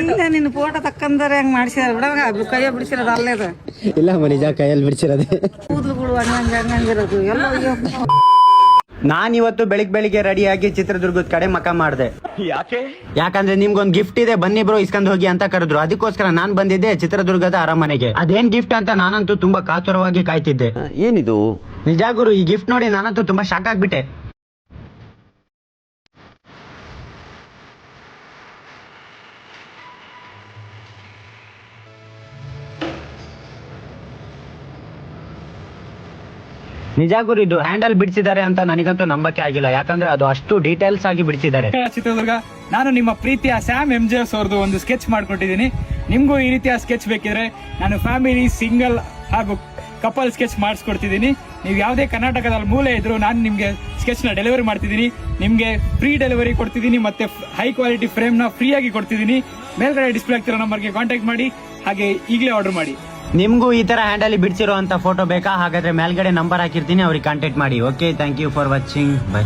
ಹಿಂದೆ ನಿನ್ನ ಫೋಟೋ ತಕ್ಕಂದ್ರೆ ಹೆಂಗ್ ಮಾಡ್ಸಿದಾರೆ ಬಿಡವಾಗ ಕೈಯ ಬಿಡಿಸಿರೋದು ಅಲ್ಲೇ ಅದು. ಇಲ್ಲ ನಿಜ ಕೈಯಲ್ಲಿ ಬಿಡಿಸಿರೋದೆ. ಕೂದಲುಗಳು ಹಂಗಿರೋದು ಎಲ್ಲ ನಾನಿವತ್ತು ಬೆಳಿಗ್ಗೆ ರೆಡಿಯಾಗಿ ಚಿತ್ರದುರ್ಗದ ಕಡೆ ಮಕ ಮಾಡಿದೆ. ಯಾಕಂದ್ರೆ ನಿಮ್ಗೊಂದ್ ಗಿಫ್ಟ್ ಇದೆ, ಬನ್ನಿ ಬ್ರೋ ಇಸ್ಕೊಂಡ್ ಹೋಗಿ ಅಂತ ಕರೆದ್ರು. ಅದಕ್ಕೋಸ್ಕರ ನಾನ್ ಬಂದಿದ್ದೆ ಚಿತ್ರದುರ್ಗದ ಅರಮನೆಗೆ. ಅದೇನ್ ಗಿಫ್ಟ್ ಅಂತ ನಾನಂತೂ ತುಂಬಾ ಕಾತುರವಾಗಿ ಕಾಯ್ತಿದ್ದೆ. ಏನಿದು? ನಿಜ ಗುರು, ಈ ಗಿಫ್ಟ್ ನೋಡಿ ನಾನಂತೂ ತುಂಬಾ ಶಾಕ್ ಆಗ್ಬಿಟ್ಟೆ. ನಿಜ ಗುರು, ಇದು ಹ್ಯಾಂಡಲ್ ಬಿಡಿಸಿದ್ದಾರೆ ಅಂತ ನನಗಂತೂ ನಂಬಕ್ಕೆ ಆಗಿಲ್ಲ. ಯಾಕಂದ್ರೆ ಅದು ಅಷ್ಟು ಡೀಟೇಲ್ಸ್ ಆಗಿ ಬಿಡಿಸಿದ್ದಾರೆ. ಚಿತ್ರದುರ್ಗ, ನಾನು ನಿಮ್ಮ ಪ್ರೀತಿಯ ಸ್ಯಾಮ್ MJS ಅವ್ರದ್ದು ಒಂದು ಸ್ಕೆಚ್ ಮಾಡ್ಕೊಟ್ಟಿದ್ದೀನಿ. ನಿಮ್ಗೂ ಈ ರೀತಿಯ ಸ್ಕೆಚ್ ಬೇಕಿದ್ರೆ ನಾನು ಫ್ಯಾಮಿಲಿ, ಸಿಂಗಲ್ ಹಾಗೂ ಕಪಲ್ ಸ್ಕೆಚ್ ಮಾಡಿಸ್ಕೊಡ್ತಿದ್ದೀನಿ. ನೀವು ಯಾವುದೇ ಕರ್ನಾಟಕದಲ್ಲಿ ಮೂಲೆ ಇದ್ರು ನಾನು ನಿಮ್ಗೆ ಸ್ಕೆಚ್ ನ ಡೆಲಿವರಿ ಮಾಡ್ತಿದ್ದೀನಿ. ನಿಮ್ಗೆ ಫ್ರೀ ಡೆಲಿವರಿ ಕೊಡ್ತಿದ್ದೀನಿ, ಮತ್ತೆ ಹೈ ಕ್ವಾಲಿಟಿ ಫ್ರೇಮ್ ನ ಫ್ರೀ ಆಗಿ ಕೊಡ್ತಿದ್ದೀನಿ. ಮೇಲ್ಗಡೆ ಡಿಸ್ಪ್ಲೇ ಆಗ್ತಿರೋ ನಂಬರ್ಗೆ ಕಾಂಟ್ಯಾಕ್ಟ್ ಮಾಡಿ, ಹಾಗೆ ಈಗಲೇ ಆರ್ಡರ್ ಮಾಡಿ. ನಿಮ್ಗೂ ಈ ತರ ಹ್ಯಾಂಡಲ್ ಬಿಡಿಸಿರೋ ಅಂತ ಫೋಟೋ ಬೇಕಾ? ಹಾಗಾದ್ರೆ ಮೇಲ್ಗಡೆ ನಂಬರ್ ಹಾಕಿರ್ತೀನಿ, ಅವ್ರಿಗೆ ಕಾಂಟ್ಯಾಕ್ಟ್ ಮಾಡಿ. Okay, thank you for watching. By.